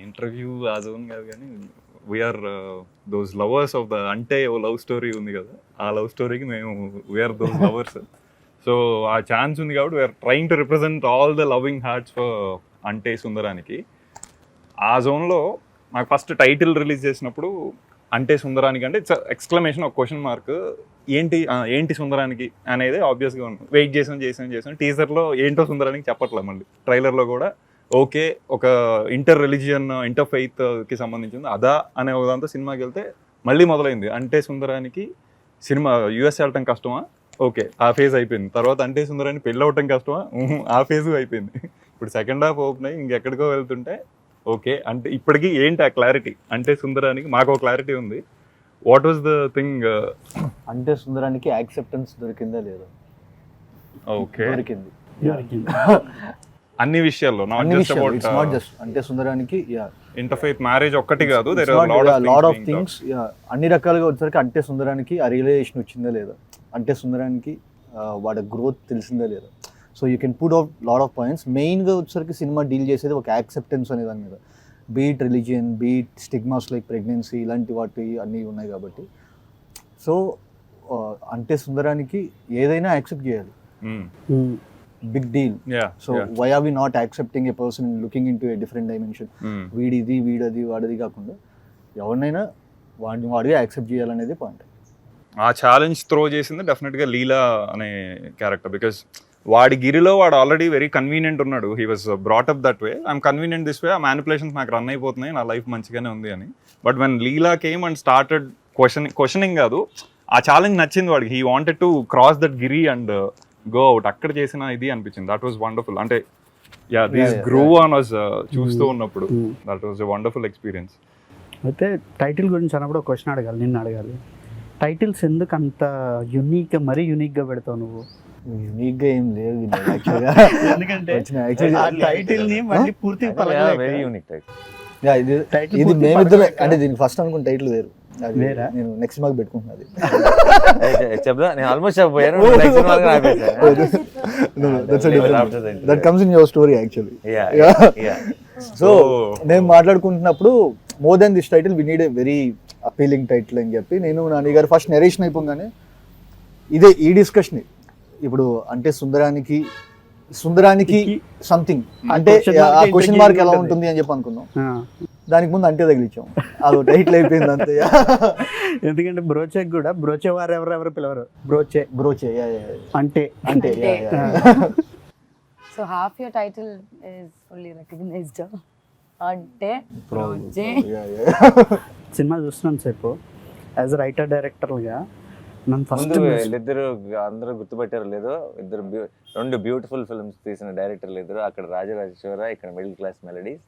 Interview ఆ zone కాదు కానీ we're those lovers of the అంటే ఓ లవ్ స్టోరీ ఉంది కదా, ఆ లవ్ స్టోరీకి మేము వీఆర్ దోస్ లవర్స్. సో ఆ ఛాన్స్ ఉంది కాబట్టి we're trying to represent all the loving hearts for అంటే సుందరానికి. ఆ జోన్లో నాకు ఫస్ట్ టైటిల్ రిలీజ్ చేసినప్పుడు అంటే సుందరానికి అంటే ఇట్స్ ఎక్స్క్లమేషన్, ఒక క్వశ్చన్ మార్క్. ఏంటి సుందరానికి అనేది ఆబ్వియస్గా ఉంది. వెయిట్ చేసాం టీజర్లో ఏంటో సుందరానికి చెప్పట్లేదు, మళ్ళీ ట్రైలర్లో కూడా ఓకే ఒక ఇంటర్ రిలీజియన్ ఇంటర్ ఫెయిత్కి సంబంధించింది అదా అనే ఒకదాంతో సినిమాకి వెళ్తే మళ్ళీ మొదలైంది అంటే సుందరానికి. సినిమా యూఎస్ వెళ్ళటం కష్టమా, ఓకే ఆ ఫేజ్ అయిపోయింది. తర్వాత అంటే సుందరానికి పెళ్ళి అవటం కష్టమా, ఆ ఫేజ్ అయిపోయింది. ఇప్పుడు సెకండ్ హాఫ్ ఓపెన్ అయ్యి ఇంకెక్కడికో వెళ్తుంటే ఓకే అంటే ఇప్పటికీ ఏంటి ఆ క్లారిటీ. అంటే సుందరానికి మాకు ఒక క్లారిటీ ఉంది. What was the thing? అంటే సుందరానికి యాక్సెప్టెన్స్ దొరికిందా లేదా? ఓకే, దొరికింది అన్ని విషయాల్లో, నాట్ జస్ట్ అంటే సుందరానికి. ఇంటర్ఫెయిత్ మ్యారేజ్ ఒక్కటి కాదు, లాట్ ఆఫ్ థింగ్స్. అన్ని రకాలుగా వచ్చేసరికి అంటే సుందరానికి ఆ రియలైజేషన్ వచ్చిందా లేదా, అంటే సుందరానికి వాడి గ్రోత్ తెలిసిందా లేదా. So you can put out lot of points. మెయిన్గా వచ్చేసరికి సినిమా డీల్ చేసేది ఒక యాక్సెప్టెన్స్ అనే దాని మీద. Beat religion, beat stigmas like pregnancy, ఇలాంటి వాటి అన్నీ ఉన్నాయి కాబట్టి. సో అంటే సుందరానికి ఏదైనా యాక్సెప్ట్ చేయాలి, big deal. So why are we not accepting a person looking into a different dimension? వీడిది వీడది వాడిది కాకుండా ఎవరినైనా వాడిగా యాక్సెప్ట్ చేయాలనేది పాయింట్. ఆ ఛాలెంజ్ త్రో చేసింది డెఫినెట్గా లీలా అనే క్యారెక్టర్. బికాస్ వాడి గిరిలో వాడు ఆల్రెడీ వెరీ కన్వీనియంట్ ఉన్నాడు. He was brought up that way, I'm convenient this way, ఆ మ్యానిపులేషన్స్ నాకు రన్ అయిపోతున్నాయి, నా లైఫ్ మంచిగానే ఉంది అని. But when Leela came and started questioning కాదు, ఆ ఛాలెంజ్ నచ్చింది వాడికి. He wanted to cross that Giri and go out. అక్కడ చేసిన ఇది అనిపించింది. That was wonderful. అంటే దిస్ గ్రూ ఆన్ వాజ్ చూస్తూ ఉన్నప్పుడు that was a wonderful experience. అయితే టైటిల్ గురించి అన్నప్పుడు ఒక క్వశ్చన్ అడగాలి, నిన్ను అడగాలి. టైటిల్స్ ఎందుకు అంత యూనిక్గా, మరీ యూనిక్గా పెడతావు నువ్వు? యూనిక్గా ఏం లేదు ఎందుకంటే టైటిల్ ని మళ్ళీ పూర్తిగా వెరీ యూనిక్ టైటిల్. ఇది మేమిద్దరు అంటే దీనికి ఫస్ట్ అనుకున్న టైటిల్ వేరు, నేను నెక్స్ట్ మార్క్ పెట్టుకుంటున్నది. చెప్దా, నేను ఆల్మోస్ట్ చెప్పాను. That comes in your story actually. So నేను మాట్లాడుకుంటున్నప్పుడు more than this title we need a very appealing title అని చెప్పి నేను నాని గారు ఫస్ట్ నెరేషన్ అయిపోగానే ఇదే ఈ డిస్కషన్. ఇప్పుడు అంటే సుందరానికి సంథింగ్ అంటే ఆ క్వశ్చన్ మార్క్ ఎలా ఉంటుంది అని చెప్పి అనుకున్నాం. దానికి ముందు అంటే తగిలిచ్చాం, అది టైటిల్ అయిపోయింది అంతే. ఎందుకంటే బ్రోచే కూడా బ్రోచే వారు ఎవరెవరు పిలవరు, బ్రోచే అంటే. So half your title is fully recognized. అంటే సినిమా చూస్తున్నాను సేపు యాజ్ రైటర్ డైరెక్టర్గా నన్ను ఫస్ట్ వీళ్ళిద్దరు అందరూ గుర్తుపెట్టారు లేదో, రెండు బ్యూటిఫుల్ ఫిల్మ్స్ తీసిన డైరెక్టర్లు ఇద్దరు. అక్కడ రాజరాజేశ్వర, ఇక్కడ middle class melodies.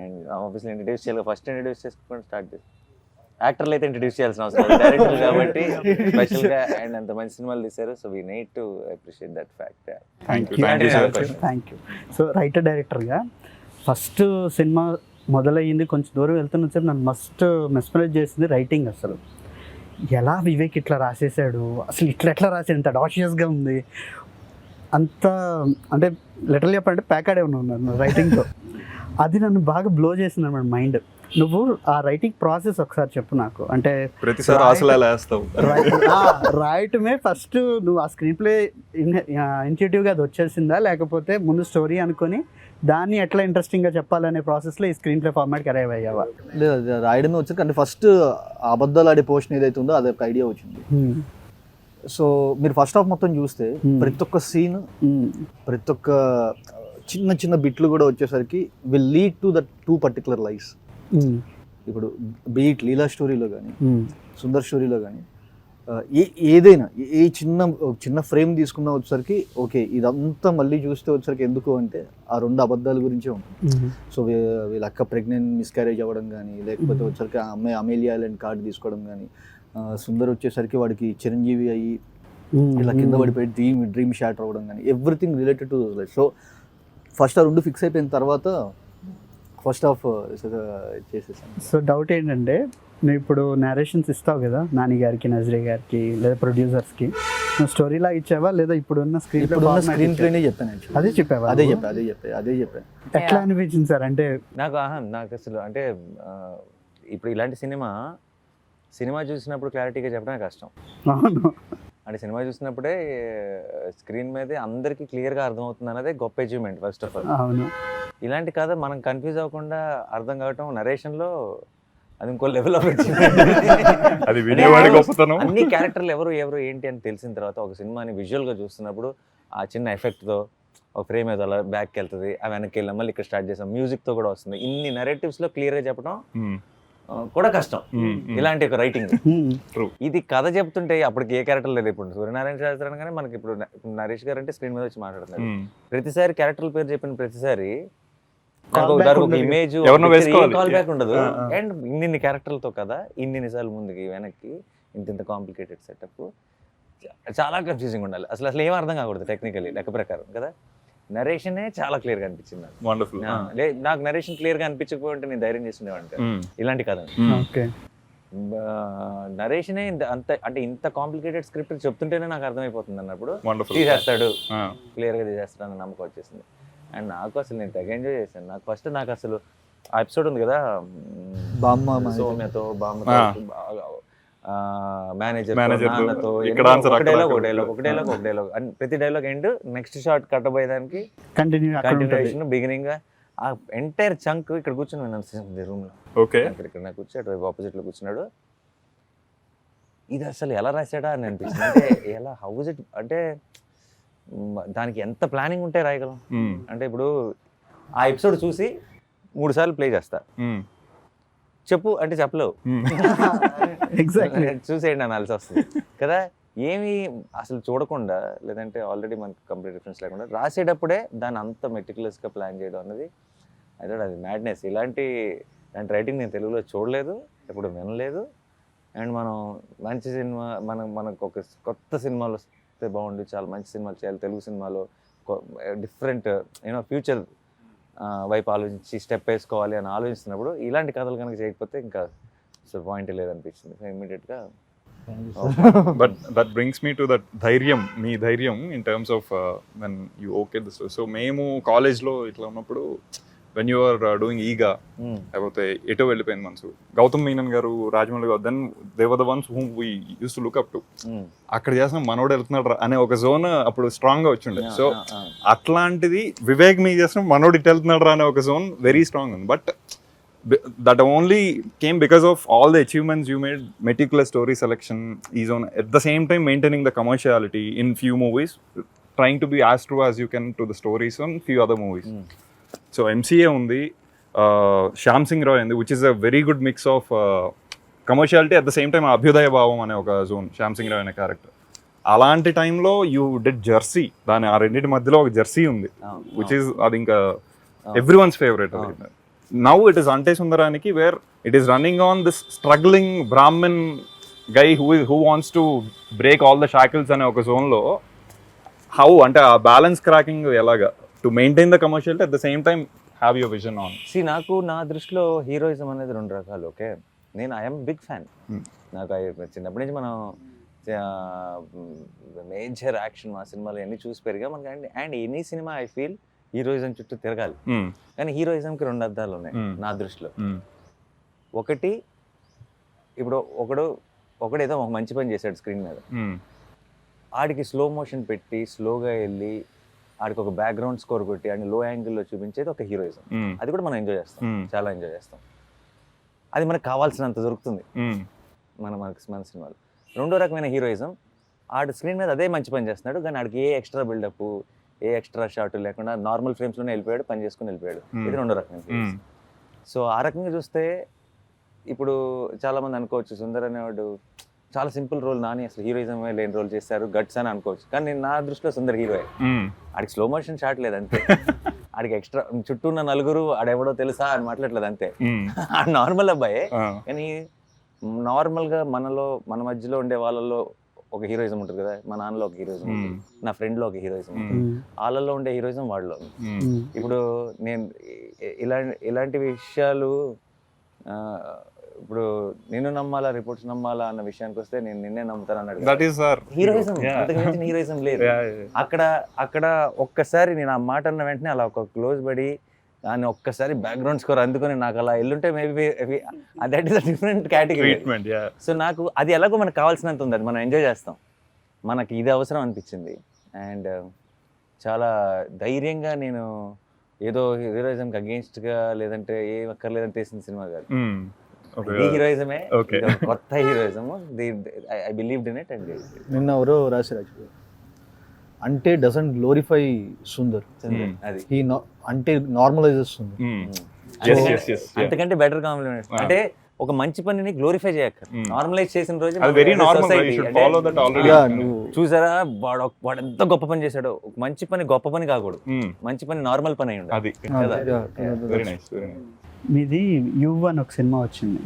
And obviously introduce చేయాలి, ఫస్ట్ ఇంట్రడ్యూస్ చేసుకొని స్టార్ట్ చేసి. యాక్టర్లు అయితే ఇంట్రడ్యూస్ చేయాల్సిన అవసరం లేదు, డైరెక్టర్లు కాబట్టి స్పెషల్గా అండ్ అంత మంచి సినిమాలు తీశారు. So we need to appreciate that fact. Thank you. So writer డైరెక్టర్గా ఫస్ట్ సినిమా మొదలయ్యింది, కొంచెం దూరం వెళ్తున్న సేపు నన్ను మస్ట్ మెస్మరైజ్ చేసింది రైటింగ్. అసలు ఎలా వివేక్ ఇట్లా రాసేసాడు, అసలు ఎట్లా రాసాడు, ఇంత డాషియస్గా ఉంది, అంత అంటే లిటరల్ చెప్పాలంటే ప్యాకాడే ఉన్నాను రైటింగ్తో. అది నన్ను బాగా బ్లో చేసింది అన్నమాట మైండ్. నువ్వు ఆ రైటింగ్ ప్రాసెస్ ఒకసారి చెప్పు నాకు. అంటే రాయటమే ఫస్ట్ నువ్వు ఆ స్క్రీన్ ప్లే ఇనిషియేటివ్గా అది వచ్చేసిందా, లేకపోతే ముందు స్టోరీ అనుకొని దాన్ని ఎట్లా ఇంట్రెస్టింగ్గా చెప్పాలనే ప్రాసెస్లో ఈ స్క్రీన్ ప్లే ఫార్మాట్కి అరైవ్ అయ్యావా? లేదు, రాయడమే వచ్చాక అంటే ఫస్ట్ అబద్ధాలు ఆడే పోర్షన్ ఏదైతే ఉందో అదొక ఐడియా వచ్చింది. సో మీరు ఫస్ట్ హాఫ్ మొత్తం చూస్తే ప్రతి ఒక్క సీన్, ప్రతి ఒక్క చిన్న చిన్న బిట్లు కూడా వచ్చేసరికి will lead to that two particular lifes. ఇప్పుడు బీట్ లీలా స్టోరీలో కానీ సుందర్ స్టోరీలో కానీ ఏదైనా ఏ చిన్న ఫ్రేమ్ తీసుకున్నా వచ్చేసరికి ఓకే ఇదంతా మళ్ళీ చూస్తే వచ్చేసరికి ఎందుకు అంటే ఆ రెండు అబద్ధాల గురించే ఉంటుంది. సో వీళ్ళ అక్క ప్రెగ్నెంట్ మిస్క్యారేజ్ అవ్వడం కానీ, లేకపోతే వచ్చేసరికి ఆ అమ్మాయి అమేలియా ఐలాండ్ కార్డు తీసుకోవడం కానీ, సుందర్ వచ్చేసరికి వాడికి చిరంజీవి అయ్యి ఇలా కింద పడిపోయి డ్రీమ్ షాటర్ అవ్వడం కానీ, everything related to life. So first ఆ రెండు ఫిక్స్ అయిపోయిన తర్వాత ఫస్ట్ హాఫ్ చేసేసాను. సో డౌట్ ఏంటంటే నువ్వు ఇప్పుడు నేరేషన్స్ ఇస్తావు కదా నాని గారికి, నజరీ గారికి, లేదా ప్రొడ్యూసర్స్కి, నువ్వు స్టోరీలా ఇచ్చావా లేదా ఇప్పుడున్న స్క్రీన్ ఇప్పుడున్న స్క్రీన్ ప్లేనే చెప్పాను actually. అదే చెప్పావా అదే చెప్పాను. ఎట్లా అనిపించింది సార్? అంటే నాకు అసలు అంటే ఇప్పుడు ఇలాంటి సినిమా చూసినప్పుడు క్లారిటీగా చెప్పడమే కష్టం. అవును, అంటే సినిమా చూసినప్పుడే స్క్రీన్ మీదే అందరికీ క్లియర్గా అర్థమవుతుంది అన్నదే గొప్ప అచీవ్మెంట్ ఫస్ట్ ఆఫ్ ఆల్. అవును, ఇలాంటి కథ మనం కన్ఫ్యూజ్ అవ్వకుండా అర్థం కావటం నరేషన్లో అది ఇంకో లెవెల్ ఆఫ్ అది వినేవాడి గొప్పతనం. అన్ని క్యారెక్టర్లు ఎవరు ఏంటి అని తెలిసిన తర్వాత ఒక సినిమాని విజువల్గా చూస్తున్నప్పుడు ఆ చిన్న ఎఫెక్ట్తో ఒక ఫ్రేమ్ ఏదో అలా బ్యాక్కి వెళ్తుంది, ఆ వెనక్కి వెళ్ళాం, మళ్ళీ ఇక్కడ స్టార్ట్ చేసాం, మ్యూజిక్తో కూడా వస్తుంది. ఇన్ని నరేటివ్స్లో క్లియర్గా చెప్పడం కూడా కష్టం ఇలాంటి ఒక రైటింగ్. ఇది కథ చెప్తుంటే అప్పటికి ఏ క్యారెక్టర్ లేదు. ఇప్పుడు సూర్యనారాయణ శాస్త్రి కానీ మనకి ఇప్పుడు నరేష్ గారు అంటే స్క్రీన్ మీద వచ్చి మాట్లాడుతున్నారు. ప్రతిసారి క్యారెక్టర్ల పేరు చెప్పిన ప్రతిసారి ఇమేజ్ కాల్ బ్యాక్ ఉండదు. అండ్ ఇన్ని క్యారెక్టర్లతో కదా ఇన్ని సార్లు ముందుకి వెనక్కి ఇంత కాంప్లికేటెడ్ సెటప్ చాలా కన్ఫ్యూజింగ్ ఉండాలి. అసలు ఏం అర్థం కాకూడదు టెక్నికలీ లెక్క ప్రకారం కదా. నరేషనే చాలా క్లియర్ గా అనిపించింది నాకు నరేషన్ క్లియర్ గా అనిపించకపోతే నేను ధైర్యం చేస్తుండేవాడిని ఇలాంటి కథ. నరేషనే అంత అంటే ఇంత కాంప్లికేటెడ్ స్క్రిప్ట్ చెప్తుంటేనే నాకు అర్థమైపోతుంది అన్నప్పుడు తీసేస్తాడు, క్లియర్ గా తీసేస్తాడు అన్న నమ్మకం వచ్చేసింది. అండ్ నాకు అసలు నేను తెగ ఎంజాయ్ చేశాను. నాకు ఫస్ట్ నాకు అసలు ఆ ఎపిసోడ్ ఉంది కదా సౌమ్యతో బామ్మతో మేనేజర్ నాన్నతో ఒక డైలాగ్ ప్రతి డైలాగ్ ఎండ్ నెక్స్ట్ షాట్ కట్టబోయేదానికి కంటిన్యూషన్ బిగినింగ్ ఆ ఎంటైర్ చంక్ ఇక్కడ కూర్చొని విన్నాను రూమ్ లో. ఇక్కడ నాకు కూర్చో అటువైపు ఆపోజిట్ లో కూర్చున్నాడు. ఇది అసలు ఎలా రాశాడా అని అనిపించింది. అంటే ఎలా హౌస్ ఇట్ అంటే దానికి ఎంత ప్లానింగ్ ఉంటే రాయగలం. అంటే ఇప్పుడు ఆ ఎపిసోడ్ చూసి 3 సార్లు ప్లే చేస్తా, చెప్పు అంటే చెప్పలేవు, చూసేయండి అనాల్సి వస్తుంది కదా. ఏమి అసలు చూడకుండా లేదంటే ఆల్రెడీ మనకి కంప్లీట్ రిఫరెన్స్ లేకుండా రాసేటప్పుడే దాన్ని అంత మెటిక్యులస్గా ప్లాన్ చేయడం అన్నది అయితే అది మ్యాడ్నెస్. ఇలాంటి రైటింగ్ నేను తెలుగులో చూడలేదు, ఎప్పుడు వినలేదు. అండ్ మనం మంచి సినిమా మనకు ఒక కొత్త సినిమాలు వస్తే బాగుండు, చాలా మంచి సినిమాలు చేయాలి తెలుగు సినిమాలో, డిఫరెంట్ ఫ్యూచర్ వైపు ఆలోచించి స్టెప్ వేసుకోవాలి అని ఆలోచిస్తున్నప్పుడు ఇలాంటి కథలు కనుక చేయకపోతే ఇంకా అసలు పాయింట్ లేదనిపించింది. సో ఇమ్మీడియట్గా but that brings me to that ధైర్యం, మీ ధైర్యం in terms of when you okay this. So మేము కాలేజ్లో ఇట్లా ఉన్నప్పుడు వెన్ యూ ఆర్ డూయింగ్ ఈగా లేకపోతే ఎటో వెళ్ళిపోయింది మనసు, గౌతమ్ మీనన్ గారు, రాజమౌళి గారు, then they were the ones whom we use to look up to. అక్కడ చేసిన మనోడు వెళ్తున్నాడు అనే ఒక జోన్ అప్పుడు స్ట్రాంగ్ గా వచ్చిండే. సో అట్లాంటిది వివేక్ మీ చేసిన మనోడు ఇటు వెళ్తున్నాడు అనే ఒక జోన్ వెరీ స్ట్రాంగ్ ఉంది. But that only came because of all the achievements you made, meticulous story selection, is on at the same time maintaining the commerciality in few movies, trying to be as true as you can to the stories on few other movies. So MCA undi, Shyam Singh Roy undi, which is a very good mix of commerciality at the same time abhyudaya bhavam ane oka zone. Shyam Singh Roy ane character అలాంటి టైంలో you did Jersey, దాని ఆ రెండింటి మధ్యలో ఒక Jersey ఉంది which is అది ఇంకా ఎవ్రీవన్స్ ఫేవరెట్. అది now it is Ante Sundaraniki, where it is running on this struggling Brahmin guy who wants to break all the shackles ane oka zone lo how ante a balance cracking elaga to maintain the commerciality at the same time have your vision on. See, నాకు నా దృష్టిలో heroism అనేది 2 రకాలు. Okay, నేను I'm big fan. నాకు చిన్నప్పటి నుంచి మనం మేజర్ యాక్షన్ మా సినిమాలు అన్నీ చూసి పెరిగా మనకి. And any cinema I feel heroism చుట్టూ తిరగాలి. కానీ హీరోయిజంకి 2 అర్థాలు ఉన్నాయి నా దృష్టిలో. ఒకటి, ఇప్పుడు ఒకడేదో ఒక మంచి పని చేశాడు స్క్రీన్ మీద, ఆడికి స్లో మోషన్ పెట్టి స్లోగా వెళ్ళి ఆడికి ఒక బ్యాక్గ్రౌండ్ స్కోర్ కొట్టి ఆడిని లో యాంగిల్లో చూపించేది ఒక హీరోయిజం. అది కూడా మనం ఎంజాయ్ చేస్తాం, చాలా ఎంజాయ్ చేస్తాం. అది మనకు కావాల్సినంత దొరుకుతుంది మన సినిమాలు. రెండో రకమైన హీరోయిజం, ఆడు స్క్రీన్ మీద అదే మంచి పని చేస్తున్నాడు కానీ ఆడికి ఏ ఎక్స్ట్రా బిల్డప్, ఏ ఎక్స్ట్రా షాట్ లేకుండా నార్మల్ ఫ్రేమ్స్లోనే వెళ్ళిపోయాడు, పని చేసుకుని వెళ్ళిపోయాడు. ఇది 2వ రకం. సో ఆ రకంగా చూస్తే ఇప్పుడు చాలామంది అనుకోవచ్చు సుందర్ అనేవాడు చాలా సింపుల్ రోల్, నాని అసలు హీరోయిజం లేని రోల్ చేశారు, గట్స్ అని అనుకోవచ్చు. కానీ నేను నా దృష్టిలో సుందర్ హీరోయే. ఆడికి స్లో మోషన్ షాట్ లేదు అంతే, ఆడికి ఎక్స్ట్రా చుట్టూ ఉన్న నలుగురు ఆడెవడో తెలుసా అని మాట్లాడలేదు అంతే. ఆ నార్మల్ అబ్బాయే. కానీ నార్మల్గా మన మధ్యలో ఉండే వాళ్ళలో ఒక హీరోయిజం ఉంటుంది కదా, మా నాన్నలో ఒక హీరోయిజం ఉంటుంది, నా ఫ్రెండ్లో ఒక హీరోయిజం ఉంటుంది, వాళ్ళల్లో ఉండే హీరోయిజం వాళ్ళలో. ఇప్పుడు నేను ఇలాంటి విషయాలు ఇప్పుడు నిన్ను నమ్మాలా రిపోర్ట్స్ నమ్మాలా అన్న విషయానికి వస్తే నేను నిన్నే నమ్ముతాను అన్నాడు. దట్ ఈస్ ఆర్ హీరోయిజం, అంతకు మించిన హీరోయిజం లేదు. అక్కడ ఒక్కసారి నేను ఆ మాట అన్న వెంటనే అలా ఒక క్లోజ్ పడి దాన్ని ఒక్కసారి బ్యాక్గ్రౌండ్ స్కోర్ అందుకొని నాకు అలా ఎల్లుంటే maybe that is a different category. So నాకు అది ఎలాగో మనకు కావాల్సినంత ఉంది, అది మనం ఎంజాయ్ చేస్తాం. మనకి ఇది అవసరం అనిపించింది. అండ్ చాలా ధైర్యంగా నేను ఏదో హీరోయిజంకి అగేన్స్ట్గా లేదంటే ఏం అక్కర్లేదని తీసిన సినిమా కాదు. ఇది హీరోయిజమే, కొత్త heroism. I believed in it. And నిన్న ఎవరో రాశారు, అంటే డజంట్ గ్లోరిఫై సుందర్, అది అంటే నార్మలైజెస్ సుందర్. అంతకంటే బెటర్ కాంప్లిమెంట్. అంటే ఒక మంచి పనిని గ్లోరిఫై చేయక నార్మలైజ్ చేసిన రోజు చూసారా వాడు ఎంత గొప్ప పని చేశాడో. ఒక మంచి పని గొప్ప పని కాకూడదు, మంచి పని నార్మల్ పని అయి ఉండాలి. మీది యు అని ఒక సినిమా వచ్చింది,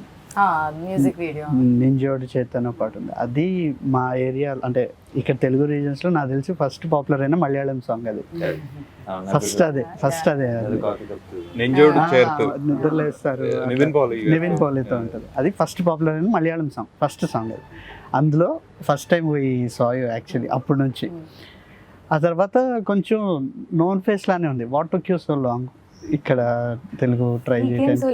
మ్యూజిక్ వీడియో నింజోడు చేతన పాటు ఉంది. అది మా ఏరియా అంటే ఇక్కడ తెలుగు రీజన్స్ లో నాకు తెలిసి ఫస్ట్ పాపులర్ అయిన మలయాళం సాంగ్ అది. ఫస్ట్ అదే నిద్రలేస్తారు నివిన్ పాలీతో ఉంటుంది. అది ఫస్ట్ పాపులర్ అయిన మలయాళం సాంగ్, ఫస్ట్ సాంగ్ అది. అందులో ఫస్ట్ టైం ఈ సాయ్ యాక్చువల్లీ అప్పటి నుంచి. ఆ తర్వాత కొంచెం నోన్ ఫేస్ లానే ఉంది. What took you so long ఇక్కడ తెలుగు ట్రై చేయడానికి?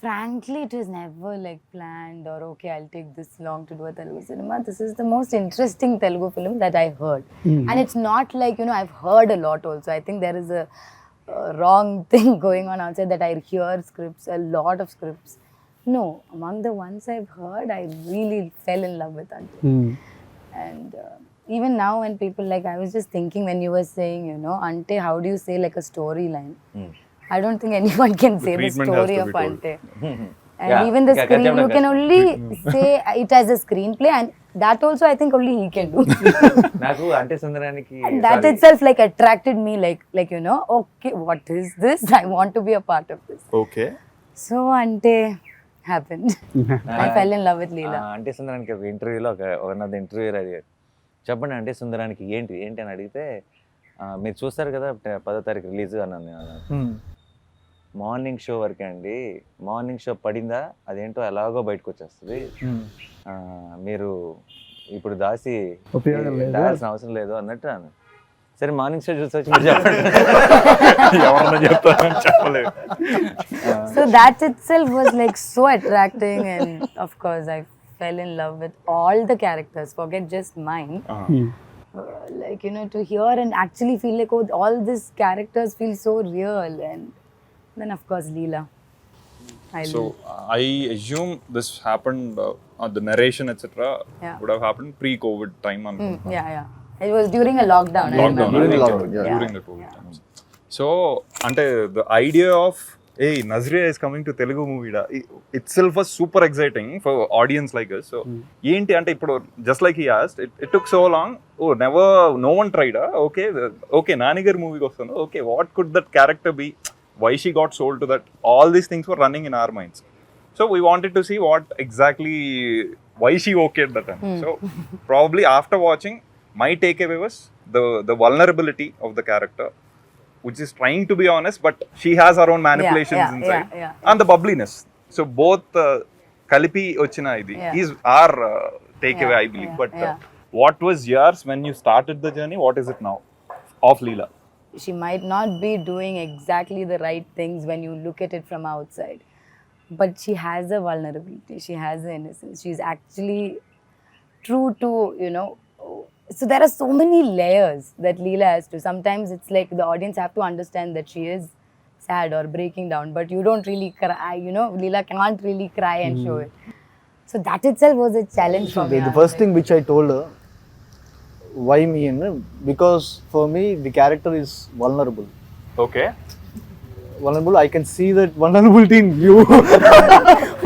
Frankly, it was never like planned or okay, I'll take this long to do a Telugu cinema. This is the most interesting Telugu film that I heard. And it's not like, you know, I've heard a lot also. I think there is a wrong thing going on outside that I hear scripts, a lot of scripts. No, among the ones I've heard, I really fell in love with Ante. And even now when people like, I was just thinking when you were saying, you know, Ante, how do you say like a storyline? I don't think anyone can say the story of Ante. And even the screen, you can only say it as a screenplay, and that also I think only he can do. Naku Ante Sundaraniki, and that itself like attracted me, like you know, okay, what is this? I want to be a part of this. Okay. So Ante happened. I fell in love with Leela. Ante Sundaraniki ఒక ఇంటర్వ్యూలో one of the interviewer అడిగారు, చెప్పండి Ante Sundaraniki ఏంటి అని అడిగితే, మీరు చూస్తారు కదా 10వ తారీఖు రిలీజ్ అన్నాను. మార్నింగ్ షో వరకే అండి, మార్నింగ్ షో పడిందా అదేంటో ఎలాగో బయటకు వచ్చేస్తుంది, మీరు ఇప్పుడు దాసి దాల్సిన అవసరం లేదు అన్నట్టు అన్న. సరే మార్నింగ్ షో చూసి వచ్చి చెప్పలేదు. So that itself was like so attracting, and of course I fell in love with all the characters, forget just mine. Like, you know, to hear and actually feel like, oh, all these characters feel so real. And then of course Leela. I assume this happened the narration etc. would have happened pre-COVID time. Yeah. It was during a lockdown. During the COVID times. So ante the idea of hey, Nazriya is coming to Telugu movie itself was super exciting for audience like us. So enti ante ippudu just like he asked, it took so long. Oh, no one tried. Okay Nani gar movie ki vastanu. Okay, what could that character be? Why she got sold to that? All these things were running in our minds. So we wanted to see what exactly, why she okayed that time. So probably after watching, my takeaway was the vulnerability of the character, which is trying to be honest, but she has her own manipulations inside. And the bubbliness. So both Kalipi ochina idi is our takeaway, I believe. But what was yours when you started the journey? What is it now of Leela? She might not be doing exactly the right things when you look at it from outside, but she has a vulnerability, she has an innocence, she's actually true to, you know. So there are so many layers that Leela has to. Sometimes it's like the audience have to understand that she is sad or breaking down, but you don't really cry, you know. Leela can't really cry and show it. So that itself was a challenge for me. The first thing which I told her, why me, because for me the character is vulnerable. Okay. Vulnerable, I can see that vulnerability in you.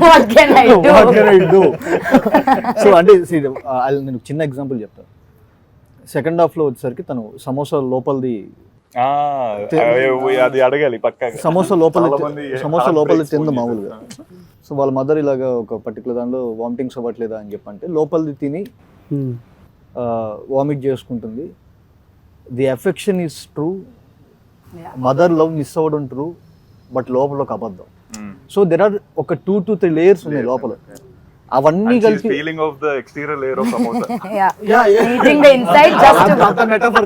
What can I do? So అంటే నేను చిన్న example చెప్తాను. Second half లో వచ్చేసరికి తను సమోసా లోపలిది అది అడగాలి పక్కాగా. సమోసా లోపలిది తింది మామూలుగా. సో వాళ్ళ మదర్ ఇలాగా ఒక పర్టికులర్ దానిలో వామిటింగ్స్ అవ్వట్లేదా అని చెప్పంటే లోపలిది తిని వామిట్ చేసుకుంటుంది. The affection is true, mother love miss అవ్వడం ట్రూ, బట్ లోపల ఒక అబద్ధం. సో దెర్ ఆర్ ఒక 2 to 3 లేయర్స్ ఉన్నాయి లోపల, అవన్నీ కలిపి feeling of the exterior layer of samosa. Eating the inside just to. అంత metaphor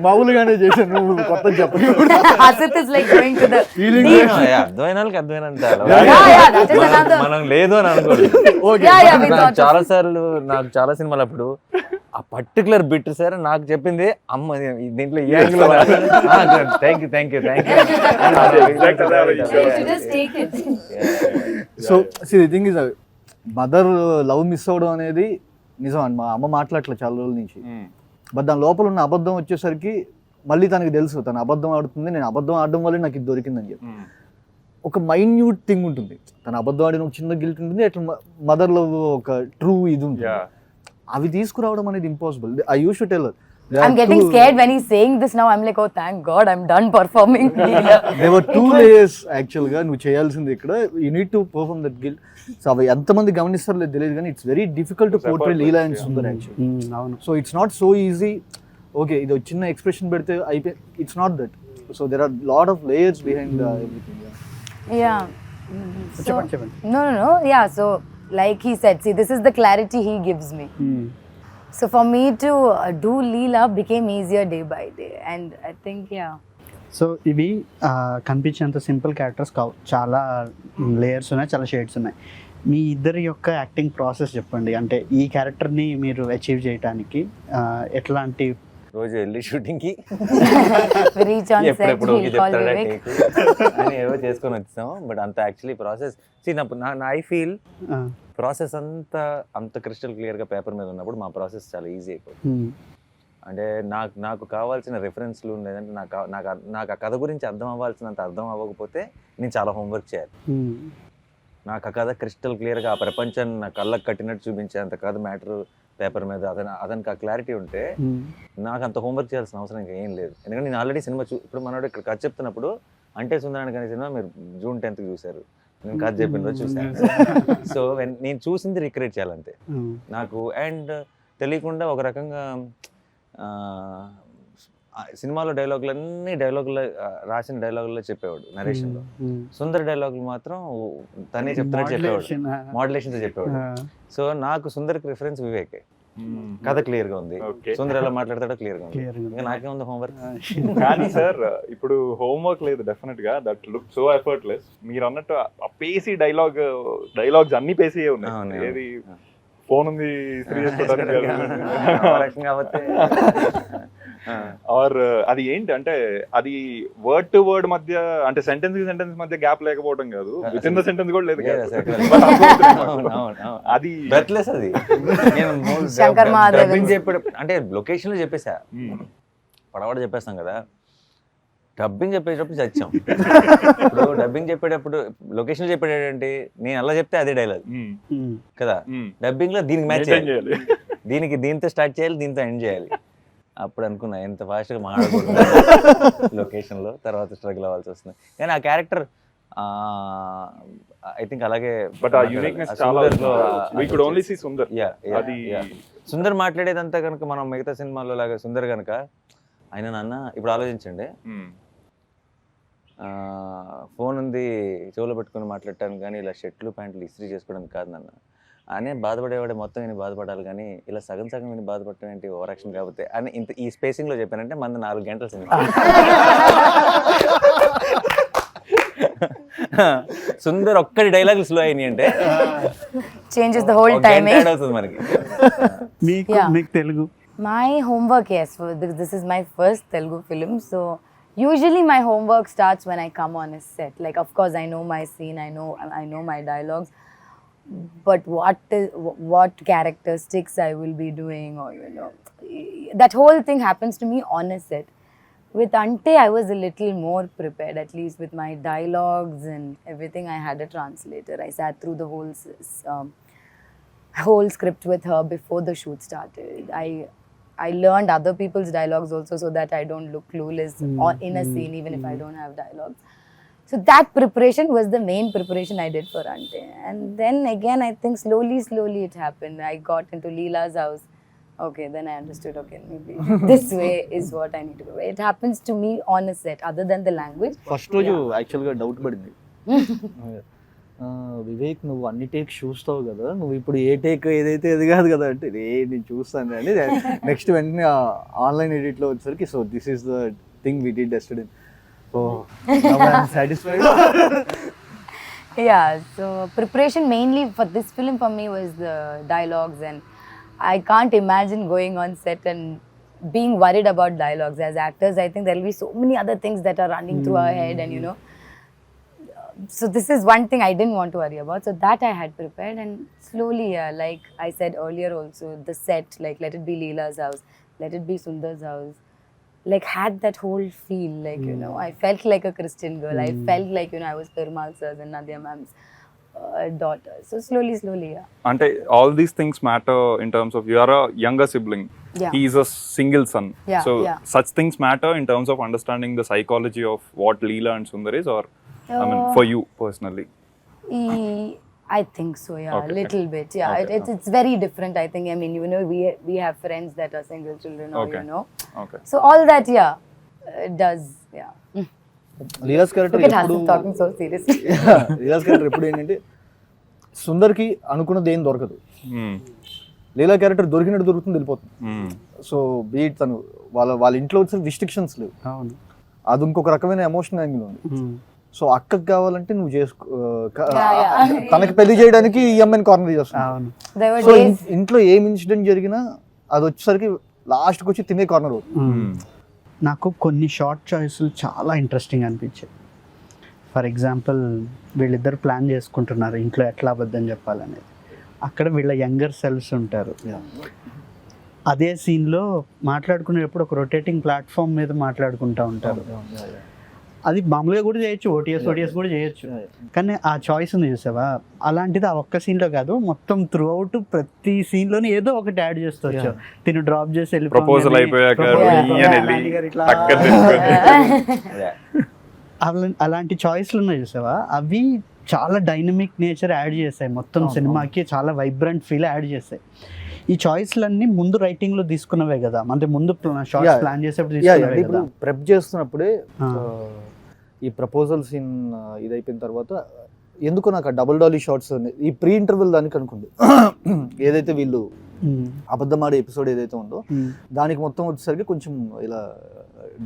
మామూలుగానే చేశాను, నువ్వు కొత్త చెప్పని. Asit is like going to the deep. అర్థమైన వాళ్ళకి అర్థమైనంత That is another. మనం లేదు అని అనుకోలేదు. We thought చాలా సార్లు నాకు చాలా సినిమాలు అప్పుడు ఆ పర్టికులర్ బిట్ సార్ నాకు చెప్పింది అమ్మ దీంట్లో ఈ angle thank you just take it. So the thing is mother love miss అవ్వడం అనేది నిజం అండి. మా అమ్మ మాట్లాడట్లేదు చాలా రోజుల నుంచి, బట్ దాని లోపల ఉన్న అబద్ధం వచ్చేసరికి మళ్ళీ తనకి తెలుసు తను అబద్ధం ఆడుతుంది, నేను అబద్ధం ఆడడం వల్లే నాకు ఇది దొరికిందని చెప్పి. ఒక మైన్యూట్ థింగ్ ఉంటుంది, తను అబద్ధం ఆడిన ఒక చిన్న గిల్ట్ ఉంటుంది, అట్లా మదర్ లవ్ ఒక ట్రూ ఇది ఉంటుంది. అవి తీసుకురావడం అనేది impossible. I use to tell I'm getting scared when he's saying this now. I'm like, oh, thank God, I'm done performing. There were 2 layers యాక్చువల్గా నువ్వు చేయాల్సింది ఇక్కడ. You need to perform that guilt. So అవి ఎంతమంది గమనిస్తారో లేదు తెలియదు, కానీ it's very difficult to portray Leela and Sundar actually. అవును. So it's not so easy. Okay ఇది ఒక చిన్న ఎక్స్ప్రెషన్ పెడితే అయిపోయి, it's not that. So there are lot of layers behind everything. Yeah. చెప్పండి. No. Yeah, so like he said, see, this is the clarity he gives me. So for me to do Leela became easier day by day, and I think so ఇవి కనిపించేంత simple characters కావు, చాలా layers ఉన్నాయి, చాలా shades ఉన్నాయి. మీ ఇద్దరి యొక్క acting process చెప్పండి. అంటే ఈ క్యారెక్టర్ని మీరు అచీవ్ చేయడానికి ఎట్లాంటి రోజు వెళ్ళి షూటింగ్ కి reach on set, ఎప్పుడెప్పుడు he'll call Vivek. అని ఏవో చేసుకొని వచ్చాము. బట్ అంత actually process I feel process అంత క్రిస్టల్ క్లియర్ గా పేపర్ మీద ఉన్నప్పుడు మా ప్రాసెస్ చాలా ఈజీ అయిపోతుంది. అంటే నాకు కావాల్సిన రెఫరెన్స్లు లేదంటే నాకు ఆ కథ గురించి అర్థం అవ్వాల్సినంత అర్థం అవ్వకపోతే నేను చాలా హోంవర్క్ చేయాలి. నాకు ఆ కథ క్రిస్టల్ క్లియర్గా ఆ ప్రపంచాన్ని నా కళ్ళకు కట్టినట్టు చూపించేంత కథ మ్యాటర్ పేపర్ మీద అతనికి ఆ క్లారిటీ ఉంటే నాకు అంత హోంవర్క్ చేయాల్సిన అవసరం ఇంకా ఏం లేదు. ఎందుకంటే నేను ఆల్రెడీ సినిమా ఇప్పుడు మనోడు ఇక్కడ కథ చెప్తున్నప్పుడు అంటే సుందరానికి అనే సినిమా మీరు June 10th చూశారు, నేను కథ చెప్పిన రోజు చూశాను. సో నేను చూసింది రిక్రియేట్ చేయాలంతే నాకు. అండ్ తెలియకుండా ఒక రకంగా సినిమాలో డైలాగులన్నీ రాసిన డైలాగుల్లో చెప్పేవాడు నరేషన్లో. సుందర్ డైలాగులు మాత్రం తనే చెప్తున్నట్టు చెప్పేవాడు, మోడ్యులేషన్తో చెప్పేవాడు. సో నాకు సుందర్కి రిఫరెన్స్ వివేకే. కథ క్లియర్ గా ఉంది, సుందర్ ఎలా మాట్లాడతాడో క్లియర్ గా ఉంది. ఇంకా నాకేముంది హోంవర్క్. కానీ సార్ ఇప్పుడు హోంవర్క్ లేదు డెఫినెట్ గా. That look so effortless. మీరు అన్నట్టు ఆ పేసీ డైలాగ్స్ అన్ని పేసీ ఉన్నాయి. ఏది ఫోన్ ఉంది ఆర్ అది ఏంటి అంటే అది వర్డ్ టు వర్డ్ మధ్య అంటే సెంటెన్స్ కి సెంటెన్స్ మధ్య గ్యాప్ లేకపోవడం కాదు, విత్ ఇన్ ద సెంటెన్స్ కూడా లేదు. అది బ్రెత్లెస్. అది డబ్బింగ్ చెప్పే అంటే లొకేషన్ లో చెప్పేసా, పడవడ చెప్పేస్తాం కదా. డబ్బింగ్ చెప్పేటప్పుడు చచ్చాం. ఇప్పుడు డబ్బింగ్ చెప్పేటప్పుడు లొకేషన్ చెప్పేటంటే నేను అలా చెప్తే అదే డైలాగ్ కదా. డబ్బింగ్ లో దీనికి మ్యాచ్ చేయాలి, దీంతో స్టార్ట్ చేయాలి, దీంతో ఎండ్ చేయాలి. అప్పుడు అనుకున్నా ఎంత ఫాస్ట్గా మాట్లాడకూడదు లొకేషన్లో, తర్వాత స్ట్రగుల్ అవ్వాల్సి వస్తుంది. కానీ ఆ క్యారెక్టర్ ఐ థింక్ అలాగే. బట్ ఆ యూనిక్నెస్ చాలా we could only see Sundar. అది సుందర్ మాట్లాడేదంతా కనుక మనం మిగతా సినిమాల్లో లాగా సుందర్ కనుక ఆయన నాన్న ఇప్పుడు ఆలోచించండి, ఫోన్ ఉంది చెవులో పెట్టుకుని మాట్లాడటానికి కానీ ఇలా షర్ట్లు ప్యాంట్లు ఇస్త్రీ చేసుకోవడానికి కాదు నాన్న అనే బాధపడేవాడే మొత్తం విని బాధపడాలి, కానీ ఇలా సగం విని బాధపడటం ఏంటి ఓవర్ యాక్షన్ కాకపోతే అని ఇంత ఈ స్పేసింగ్ లో చెప్పానంటే మన 4 గంటల సినిమా. సుందర్ ఒక్కడి డైలాగులు స్లో అయినాయి అంటే changes the whole timing. అవుతుంది మనకి. మీకు Telugu My homework, yes, this is my first Telugu film, so usually my homework starts when I come on a set. Like, of course, I know my scene, I know my dialogues, but what characteristics I will be doing, or that whole thing happens to me on a set. With Ante, I was a little more prepared, at least with my dialogues and everything. I had a translator. I sat through the whole script with her before the shoot started. I learned other people's dialogues also, so that I don't look clueless in a scene, even if I don't have dialogues. So that preparation was the main preparation I did for Ante. And then again, I think slowly it happened. I got into Leela's house. Okay, then I understood. Okay, maybe this way is what I need to do. It happens to me on a set, other than the language. First రోజు యాక్చువల్గా doubt పడింది, వివేక్ నువ్వు అన్ని take చూస్తావు కదా, నువ్వు ఇప్పుడు ఏ take ఏదైతే అది కాదు కదా అంటే నేను చూస్తాను అని. నెక్స్ట్ వెంటనే ఆన్లైన్ ఎడిట్లో వచ్చేసరికి so this is the thing we did yesterday. So I'm satisfied. Yeah, so preparation mainly for this film for me was the dialogues, and I can't imagine going on set and being worried about dialogues. As actors, I think there will be so many other things that are running through our head, and you know, so this is one thing I didn't want to worry about, so that I had prepared. And slowly, like I said earlier also, the set, like let it be Leela's house, let it be Sundar's house, like had that whole feel, like you know, I felt like a Christian girl. I felt like, you know, I was Perumal sir's and Nazriya ma'am's daughter. So slowly, yeah. Ante all these things matter in terms of you are a younger sibling. Yeah. He is a single son. Yeah, So yeah. such things matter in terms of understanding the psychology of what Leela and Sundar is, or I mean for you personally. I think so, yeah, Okay. a little bit, yeah. Okay. It's very different, I think. I mean, you know, we have friends that are single children, or Okay. you know, Okay. so all that, yeah, it does, yeah. Leela's character Look at ఎప్పుడు Hasan talking so seriously. Leela's character ఎప్పుడు ఏంటంటే సుందర్కి అనుకున్నది ఏం దొరకదు, Hmm. లీలా character దొరికినట్టు దొరుకుతుంది, వెళ్ళిపోతుంది. Hmm. So beat తను వాళ్ళ ఇంట్లో వచ్చే రిస్ట్రిక్షన్స్ లేవు, అవును. అది ఇంకొక రకమైన ఎమోషనల్ యాంగిల్ ఉంది. సో అక్కకి కావాలంటే నువ్వు చేసుకో, తనకి పెళ్లి చేయడానికి ఈ అమ్మాయిని కార్నర్ చేస్తున్నావు. అవును. There were సో days, ఇంట్లో ఏం ఇన్సిడెంట్ జరిగినా అది వచ్చేసరికి లాస్ట్కి వచ్చి తినే కార్నర్ అవుతుంది. నాకు కొన్ని షార్ట్ చాయిస్లు చాలా ఇంట్రెస్టింగ్ అనిపించాయి. ఫర్ ఎగ్జాంపుల్, వీళ్ళిద్దరు ప్లాన్ చేసుకుంటున్నారు ఇంట్లో ఎట్లా అబద్ధం చెప్పాలనేది. అక్కడ వీళ్ళ యంగర్ సెల్ఫ్స్ ఉంటారు. అదే సీన్లో మాట్లాడుకునేటప్పుడు ఒక రొటేటింగ్ ప్లాట్ఫామ్ మీద మాట్లాడుకుంటూ ఉంటారు. అది మామూలుగా కూడా చేయొచ్చు, ఓటీఎస్ కూడా చేయొచ్చు. కానీ ఆ చాయిస్ ఉంది చూసావా, అలాంటిది ఆ ఒక్క సీన్లో కాదు, మొత్తం త్రూ అవుట్ ప్రతి సీన్లోనే ఏదో ఒకటి యాడ్ చేస్తూ వచ్చావు. తిను డ్రాప్ చేసి ప్రపోజల్ అయిపోయాక అలాంటి చాయిస్లు ఉన్నాయి చూసావా, అవి చాలా డైనమిక్ నేచర్ యాడ్ చేస్తాయి, మొత్తం సినిమాకి చాలా వైబ్రెంట్ ఫీల్ యాడ్ చేస్తాయి. ఈ చాయిస్లన్నీ ముందు రైటింగ్లో తీసుకున్నవే కదా, అంటే ముందు షార్ట్స్ ప్లాన్ చేసేప్పుడు తీసుకున్నవే ఇప్పుడు కదా. ప్రెప్ చేస్తున్నప్పుడే ఈ ప్రపోజల్ సీన్ ఇది అయిపోయిన తర్వాత ఎందుకో నాకు ఆ డబుల్ డాలీ షార్ట్స్ ఈ ప్రీ ఇంటర్వెల్ దానికి అనుకుంది, ఏదైతే వీళ్ళు అబద్ధమాడే ఎపిసోడ్ ఏదైతే ఉందో దానికి మొత్తం వచ్చేసరికి కొంచెం ఇలా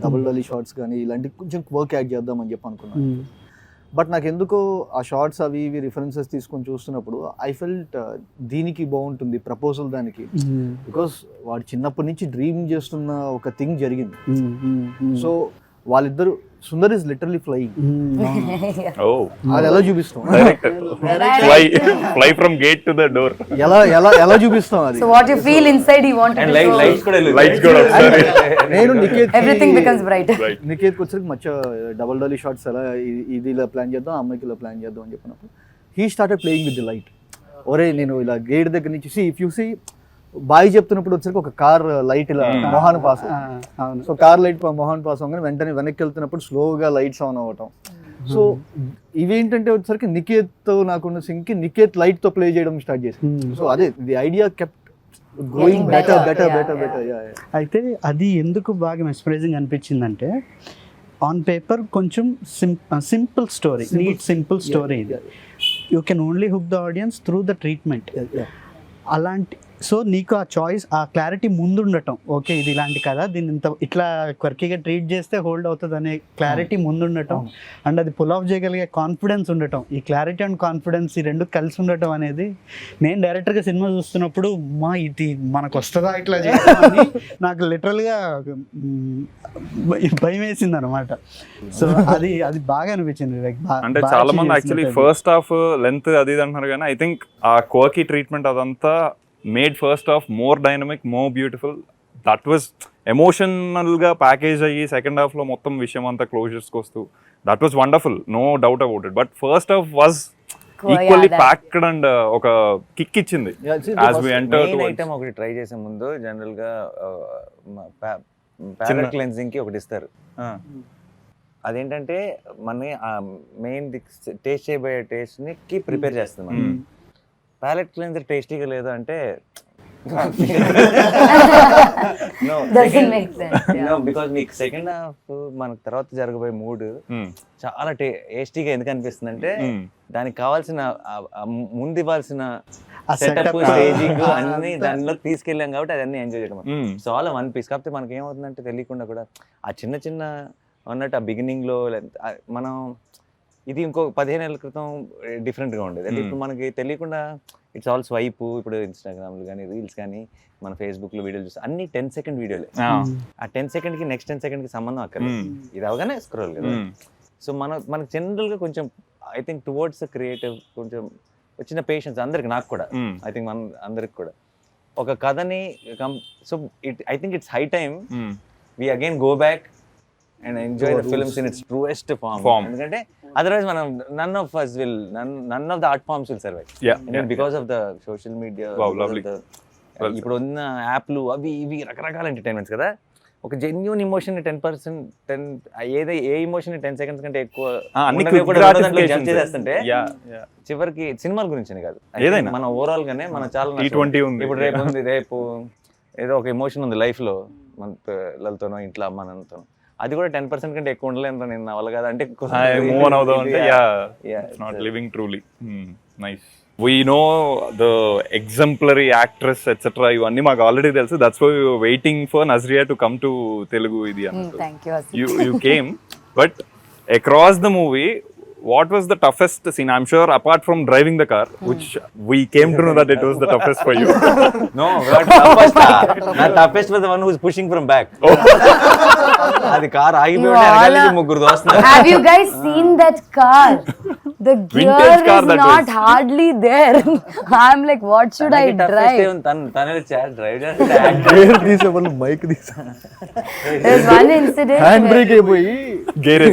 డబుల్ డాలీ షార్ట్స్ కానీ ఇలాంటి కొంచెం వర్క్ యాడ్ చేద్దామని చెప్పి అనుకున్నాను. బట్ నాకు ఎందుకో ఆ షార్ట్స్ అవి ఇవి రిఫరెన్సెస్ తీసుకొని చూస్తున్నప్పుడు ఐ ఫెల్ట్ దీనికి బాగుంటుంది ప్రపోజల్ దానికి, బికాస్ వాడు చిన్నప్పటి నుంచి డ్రీమ్ చేస్తున్న ఒక థింగ్ జరిగింది. సో వాళ్ళిద్దరు, Sundar is literally flying, Oh. అది ఎలా చూపిస్తాం, Fly from gate to the door. ఎలా ఎలా ఎలా చూపిస్తాం అది. so what you feel inside, you want And to show. lights కూడా Lights కూడా ఒకసారి. నేను నికేత్ Everything becomes brighter. నికేత్కి వచ్చరికి మచ్చ డబల్ డాలీ షార్ట్స్ ఎలా ఇది ఇలా ప్లాన్ చేద్దాం, అమ్మాయికి ఇలా ప్లాన్ చేద్దాం అని చెప్పినప్పుడు he started playing with the light. ఒరే నేను ఇలా గేట్ దగ్గర నుంచి ఇఫ్ యూ సీ బాయ్ చెప్తున్నప్పుడు వచ్చరికి ఒక కార్ లైట్ ఇలా మొహాన్ పాస్, సో కార్ లైట్ మొహాన్ పాస్ అవ్వగానే వెంటనే వెనక్కి వెళ్తున్నప్పుడు స్లోగా లైట్స్ ఆన్ అవ్వటం. సో ఇవేంటంటే వచ్చరికి నికేత్ నాకున్న సింగ్కి నికేత్ లైట్ తో ప్లే చేయడం స్టార్ట్ చేసి, సో అదే the idea kept growing better better better better. అయితే అది ఎందుకు బాగా మెస్పరైజింగ్ అనిపించిందంటే, ఆన్ పేపర్ కొంచెం simple story, neat simple story ఇది. You can only hook the audience through the treatment. అలాంటి సో నీకు ఆ చాయిస్, ఆ క్లారిటీ ముందు ఉండటం, ఓకే ఇది ఇలాంటి కదా, దీన్ని ఇంత ఇట్లా క్వర్కీగా ట్రీట్ చేస్తే హోల్డ్ అవుతుంది అనే క్లారిటీ ముందు ఉండటం, అండ్ అది పుల్ ఆఫ్ చేయగలిగే కాన్ఫిడెన్స్ ఉండటం, ఈ క్లారిటీ అండ్ కాన్ఫిడెన్స్ ఈ రెండు కలిసి ఉండటం అనేది, నేను డైరెక్టర్గా సినిమా చూస్తున్నప్పుడు మా ఇది మనకు వస్తుందా ఇట్లా చేయడం నాకు లిటరల్గా భయం వేసింది అనమాట. సో అది అది బాగా అనిపించింది. అంటే చాలా మంది యాక్చువల్లీ ఫస్ట్ హాఫ్ లెంత్ అది ఇది అంటున్నారు, కానీ ఐ థింక్ ఆ కోకి ట్రీట్మెంట్ అదంతా made first half more dynamic, more beautiful. That was ఎమోషనల్గా ప్యాకేజ్ అయ్యి సెకండ్ హాఫ్లో మొత్తం విషయం అంతా క్లోజర్స్కి వస్తూ that was wonderful, no doubt about it. But first half was equally packed and ఒక కిక్ ఇచ్చింది. As we enter to item ఒకటి ట్రై చేసే ముందు జనరల్ గా ప్యాలెట్ క్లెన్జింగ్ కి ఒకటి ఇస్తారు. అదేంటంటే మన మెయిన్ టేస్ట్ చేయబోయే టేస్ట్ కి ప్రిపేర్ చేస్తుంది. ప్యాలెట్ క్లెన్జర్ టేస్టీగా లేదు అంటే Doesn't make sense. Yeah. Because మీకు సెకండ్ హాఫ్ మనకు తర్వాత జరగబోయే మూడ్ చాలా టేస్టీగా ఎందుకు అనిపిస్తుంది అంటే దానికి కావాల్సిన ముందు ఇవ్వాల్సిన సెటప్ స్టేజింగ్ అన్ని దానిలో తీసుకెళ్ళాం కాబట్టి అదన్నీ ఎంజాయ్ చేయడం. So all one piece. కాకపోతే మనకి ఏమవుతుందంటే తెలియకుండా కూడా ఆ చిన్న చిన్న అన్నట్టు ఆ బిగినింగ్ లో మనం ఇది ఇంకో 15 ఏళ్ళ క్రితం డిఫరెంట్గా ఉండేది. అంటే ఇప్పుడు మనకి తెలియకుండా ఇట్స్ ఆల్ స్వైప్. ఇప్పుడు ఇన్స్టాగ్రామ్లు కానీ రీల్స్ కానీ మన ఫేస్బుక్లో వీడియోలు చూస్తే అన్ని 10 సెకండ్ వీడియోలే. ఆ 10 సెకండ్కి నెక్స్ట్ 10 సెకండ్కి సంబంధం అక్కర్లేదు, ఇది అవగానే స్క్రోల్ కదా. సో మనకు జనరల్గా కొంచెం ఐ థింక్ టువర్డ్స్ క్రియేటివ్ కొంచెం వచ్చిన పేషెన్స్ అందరికి, నాకు కూడా ఐ థింక్ మన అందరికి కూడా ఒక కథని so I think it's high time we again go back and enjoy the films in its truest form. ఎందుకంటే అదర్వైజ్ మనం none of the art forms will survive because of the social media. ఇప్పుడు ఉన్న యాప్లు అవి ఇవి రకరకాల entertainments కదా. ఒక genuine emotion 10% a emotion 10 seconds కంటే ఎక్కువ చేస్తుంటే చివరికి సినిమాల గురించి కాదు, ఏదైనా మన ఓవరాల్ గానే మన చాలా ఇప్పుడు రేపు ఏదో ఒక ఎమోషన్ ఉంది లైఫ్ లో మన పిల్లలతోనో ఇంట్లో అమ్మ నాన్నతోనో, అది కూడా 10% కంటే ఎక్కువ ఉండలేదు నేను నా వల్ల కాదు అంటే we know the exemplary actress etc ivanni maaku already telusu, that's why we were waiting for Nazriya to come to Telugu idi annaru. Thank you you came, but across the movie what was the toughest scene? I'm sure apart from driving the car, which we came to know that it was the toughest for you. No, not toughest was the one who was pushing from back. అది car ఆగిపోయి వెనకాల ముగ్గురు దోస్తున్నారు. Have you guys seen that car? The gear is not hardly there. I'm like, what should I drive? తనని drive gear తీసేవాళ్ళు mic తీసా, There's one incident hand brake అయిపోయి gear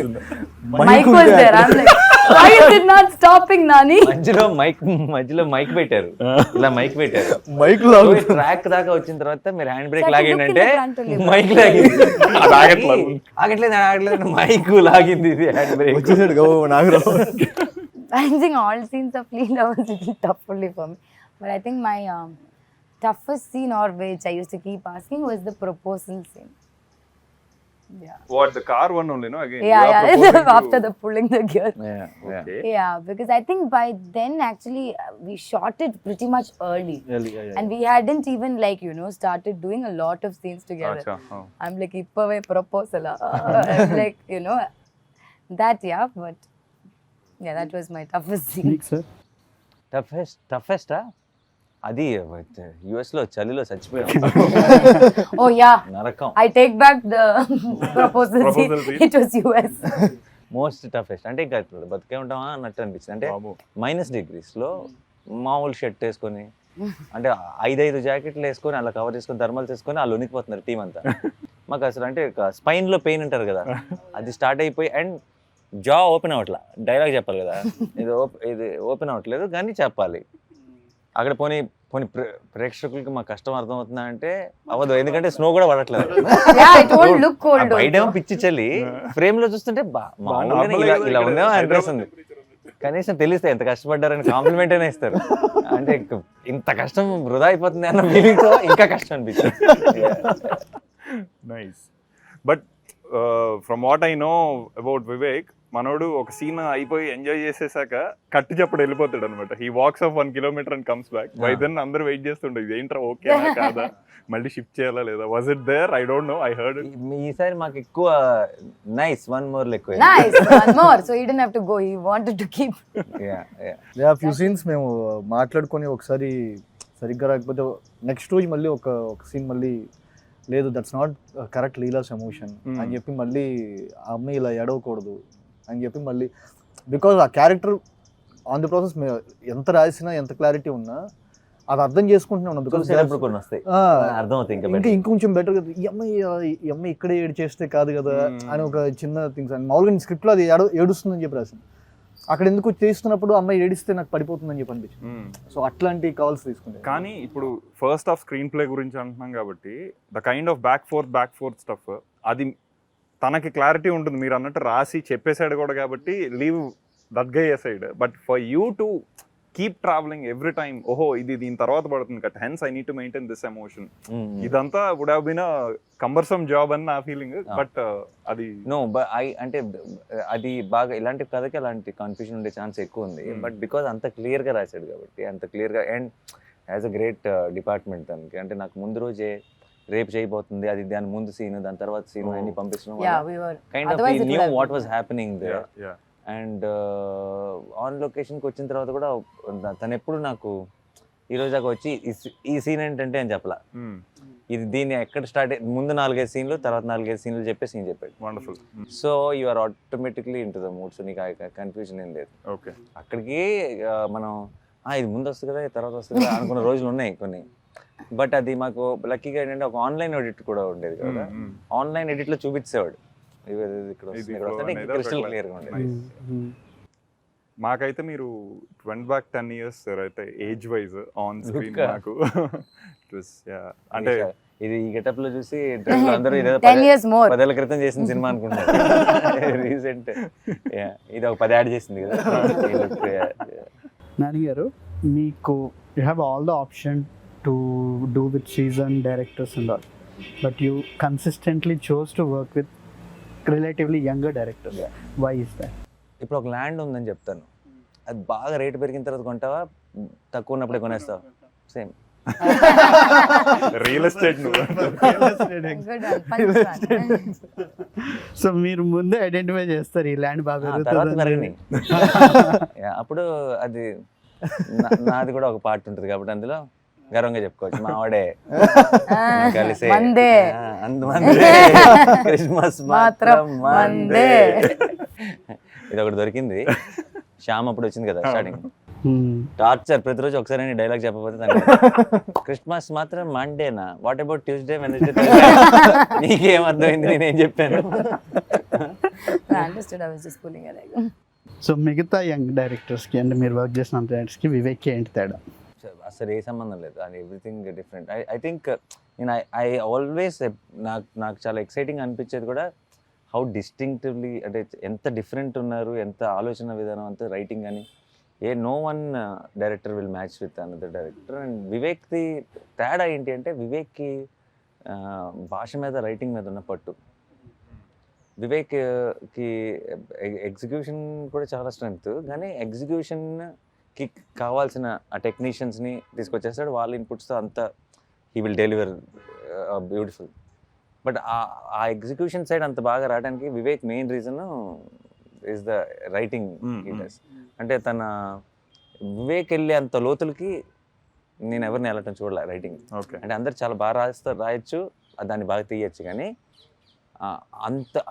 Mike was there. I'm like, why is it not stopping, Nani? మధ్యలో mic పెట్టారు, ఇలా mic పెట్టారు. Mic track దాకా వచ్చిన తర్వాత మీరు హ్యాండ్ బ్రేక్ లాగిందంటే మైక్ లాగింది, ఆగట్లేదు మైక్ లాగింది, ఇది hand brake. I think all scenes of Leela was a little tough only for me. But I think my toughest scene, or which I used to keep asking, was the proposal scene. Yeah. What, the car one only, no? Again, yeah. After the pulling the gear. Yeah. Okay. Yeah, because I think by then actually we shot it pretty much early. And we hadn't even started doing a lot of scenes together. Achha, oh. I'm like, ippave proposal. I'm like, that, yeah, but yeah, that was my toughest scene. Toughest అది US లో చలిలో చచ్చిపోయాం. Oh yeah, నరకం. I take back the proposal scene. It was US. Most toughest అంటే ఇంకా బతికే ఉంటామా అన్నట్టు అనిపించింది. అంటే -degrees లో మామూలు షర్ట్ వేసుకొని, అంటే 5 జాకెట్లు వేసుకొని అలా కవర్ చేసుకొని థర్మల్స్ వేసుకొని వాళ్ళు ఉనికిపోతున్నారు టీం అంతా. మాకు అసలు అంటే స్పైన్ లో పెయిన్ ఉంటారు కదా, అది స్టార్ట్ అయిపోయి అండ్ జా ఓపెన్ అవ్వట్లా. డైలాగ్ చెప్పాలి కదా, ఇది ఓపెన్ అవ్వట్లేదు కానీ చెప్పాలి. అక్కడ పోనీ ప్రేక్షకులకి మా కష్టం అర్థమవుతుందా అంటే అవ్వదు, ఎందుకంటే స్నో కూడా పడట్లేదు. బయటేమో పిచ్చి చలి, ఫ్రేమ్ లో చూస్తుంటే ఇలా ఉందేమో అనిపిస్తుంది. కనీసం తెలిస్తే ఎంత కష్టపడ్డారని కాంప్లిమెంట్ అయినా ఇస్తారు. అంటే ఇంత కష్టం వృధా అయిపోతుంది అన్న ఫీలింగ్ తో ఇంకా కష్టం అనిపిస్తుంది. Nice. But from what I know about Vivek, మనోడు ఒక సీన్ అయిపోయి ఎంజాయ్ చేసేసాక కట్టు చెప్పడు వెళ్ళిపోతాడు అనమాట. He walks off 1 kilometer and comes back. By then అందరూ వెయిట్ చేస్తుండే, ఇది ఏంట్రా ఓకేనా కాదా, మళ్ళీ షిఫ్ట్ చేయాలా లేదా, was it there? I don't know, I heard it. ఈసారి మాకు ఎక్కువ నైస్ వన్ మోర్ ఎక్కువ. Nice one more, so he didn't have to go, he wanted to keep. Yeah, few scenes మేము మాట్లాడుకొని ఒకసారి సరిగ్గా రాకపోతే నెక్స్ట్ రోజు మళ్ళీ ఒక సీన్ మళ్ళీ లేదు, that's not correct Leela's emotion అని చెప్పి మళ్ళీ ఆ అమ్మాయి ఇలా ఏడవకూడదు అని చెప్పి మళ్ళీ, బికాజ్ ఆ క్యారెక్టర్ ఆన్ ది ప్రాసెస్ ఎంత రాసినా ఎంత క్లారిటీ ఉన్నా అది అర్థం చేసుకుంటూనే ఉన్నాం. బికాజ్ ఇంకా ఇంకొంచెం బెటర్ కదా, ఈ అమ్మాయి ఇక్కడే ఏడు చేస్తే కాదు కదా అని ఒక చిన్న థింగ్స్. అండ్ మామూలుగా స్క్రిప్ట్లో అది ఏడుస్తుందని చెప్పి రాసింది, అక్కడ ఎందుకు చేస్తున్నప్పుడు అమ్మాయి ఏడిస్తే నాకు పడిపోతుందని చెప్పి అనిపించింది. సో అట్లాంటి కాల్స్ తీసుకుంటే. కానీ ఇప్పుడు ఫస్ట్ హాఫ్ స్క్రీన్ ప్లే గురించి అంటున్నాం కాబట్టి the kind of back fourth stuff అది తనకి క్లారిటీ ఉంటుంది. మీరు అన్నట్టు రాసి చెప్పేసాడు కూడా కాబట్టి leave that guy aside. But for you to keep travelling every time, ఓహో ఇది దీని తర్వాత పడుతుంది cut, hence I need to maintain this emotion. ఇదంతా would have been cumbersome job అని నా ఫీలింగ్. బట్ అది నో అంటే అది బాగా ఇలాంటి కథకి అలాంటి కన్ఫ్యూజన్ ఉండే ఛాన్స్ ఎక్కువ ఉంది. బట్ బికాజ్ అంత క్లియర్గా రాశాడు కాబట్టి, అంత క్లియర్గా, and as a great department దానికి. అంటే నాకు ముందు రోజే రేపు చేయబోతుంది, అది దాని ముందు సీన్, దాని తర్వాత సీన్ అన్ని పంపించడం kind of he knew what was happening there. And on లొకేషన్కి వచ్చిన తర్వాత కూడా తను ఎప్పుడు నాకు ఈ రోజు దాకా వచ్చి ఈ సీన్ ఏంటంటే అని చెప్పలా, ఇది దీన్ని ఎక్కడ స్టార్ట్ ముందు 4-5 సీన్లు, తర్వాత 4-5 సీన్లు చెప్పే సీన్ చెప్పాడు. Wonderful. So you are automatically into the mood. So నీకు కన్ఫ్యూజన్ ఏం లేదు. ఓకే, అక్కడికి మనం ఇది ముందు వస్తుంది కదా తర్వాత వస్తుంది కదా అనుకున్న రోజులు ఉన్నాయి కొన్ని. బట్ అది మాకు లక్కీగా ఏంటంటే ఒక ఆన్లైన్ ఎడిట్ కూడా ఉండేది కదా, ఆన్లైన్ ఎడిట్ లో చూపించేవాడు ఇక్కడ క్రిస్టల్ క్లియర్ గా ఉండేది. మాకైతే మీరు 10 years సార్ అయితే ఏజ్ వైజ్ ఆన్ స్క్రీన్ నాకు అంటే ఇది ఈ గెటప్ లో చూసి అందరూ 10 years more 10 ఏళ్ల క్రితం చేసిన సినిమా అనుకుంటారు. రీసెంట్ ఇది ఒక 10 యాడ్ చేసింది కదా. నాని గారు, మీకు you have all the option to do with season directors and all, but you consistently chose to work with relatively younger directors. Why is that? ఇప్పుడు ఒక ల్యాండ్ ఉందని చెప్తాను, అది బాగా రేటు పెరిగిన తర్వాత కొంటావా, తక్కువ ఉన్నప్పుడే కొనేస్తావా? Same real estate. సో మీరు ముందే ఐడెంటిఫై చేస్తారు ఈ ల్యాండ్ బాగా అప్పుడు అది నాది కూడా ఒక పార్ట్ ఉంటుంది కాబట్టి అందులో గర్వంగా చెప్పుకోవచ్చు, మా వాడే కలిసే క్రిస్మస్ మాత్రం మందే. ఇది ఒకటి దొరికింది. శ్యామ్ అప్పుడు వచ్చింది కదా స్టార్టింగ్, టార్చర్ ప్రతిరోజు ఒకసారి డైలాగ్ చెప్పకపోతే క్రిస్మస్ మాత్రం మండేనా, వాట్ అబౌట్ ట్యూస్డే వెనస్డే, నీకేం అర్థమైంది నేనేం చెప్పాను. సో మిగతా యంగ్ డైరెక్టర్స్కి అంటే మీరు వర్క్ చేసిన డైరెక్టర్స్కి వివేక్కి ఏంటి తేడా? అసలు ఏ సంబంధం లేదు, and everything different. I think నేను ఐ ఆల్వేస్ నాకు చాలా ఎక్సైటింగ్ అనిపించేది కూడా హౌ డిస్టింక్టివ్లీ, అంటే ఎంత డిఫరెంట్ ఉన్నారు, ఎంత ఆలోచన విధానం, అంత రైటింగ్ అని. No one director will match with another director. And వివేక్ది తేడా ఏంటి అంటే, వివేక్కి భాష మీద రైటింగ్ మీద ఉన్న పట్టు. వివేక్కి ఎగ్జిక్యూషన్ కూడా చాలా స్ట్రెంగ్త్, కానీ ఎగ్జిక్యూషన్కి కావాల్సిన ఆ టెక్నీషియన్స్ని తీసుకొచ్చేస్తాడు, వాళ్ళ ఇన్పుట్స్తో అంతా he will deliver beautiful. But ఆ ఎగ్జిక్యూషన్ సైడ్ అంత బాగా రావడానికి Vivek main reason is the writing. అంటే వివేక్ వెళ్ళే అంత లోతులకి నేను ఎవరిని వెళ్ళటం చూడలే రైటింగ్. అంటే అందరు చాలా బాగా రాయొచ్చు, దాన్ని బాగా తీయచ్చు, కానీ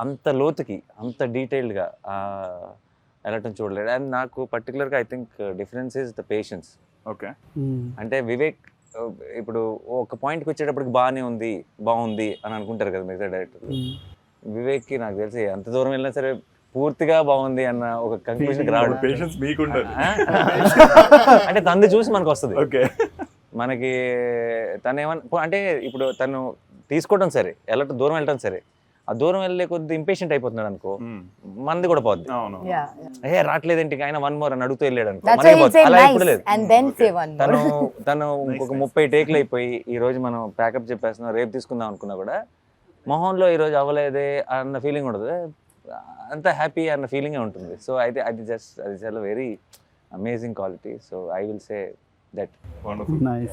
అంత లోతుకి అంత డీటెయిల్డ్గా వెళ్ళటం చూడలేదు. అండ్ నాకు పర్టికులర్గా I think difference is the patience. Okay, అంటే వివేక్ ఇప్పుడు ఒక పాయింట్కి వచ్చేటప్పటికి బాగుంది అని అనుకుంటారు కదా మిగతా డైరెక్టర్లు. వివేక్కి నాకు తెలిసి ఎంత దూరం వెళ్ళినా సరే పూర్తిగా బాగుంది అన్న ఒక కంక్లూజన్కి రావడం. పేషెన్స్ మీకు అంటే తను చూసి మనకు వస్తుంది. ఓకే, మనకి తను ఏమన్నా అంటే ఇప్పుడు తను తీసుకోవడం సరే, దూరం వెళ్ళటం సరే, ఆ దూరం వెళ్ళే కొద్ది ఇంపేషెంట్ అయిపోతున్నాడు అనుకో, మనది కూడా పోద్ది. రావట్లేదేంటి ఆయన 1 more అని అడుగుతూ వెళ్ళాడు అనుకో, అలా ఎప్పుడు లేదు. తను ఇంకొక 30 టేక్లు అయిపోయి ఈ రోజు మనం ప్యాకప్ చెప్పేస్తున్నాం, రేపు తీసుకుందాం అనుకున్నా కూడా మొహంలో ఈ రోజు అవ్వలేదే అన్న ఫీలింగ్ ఉండదు, అంత హ్యాపీ అన్న ఫీలింగే ఉంటుంది. సో అయితే అది చాలా very amazing quality. So I will say that.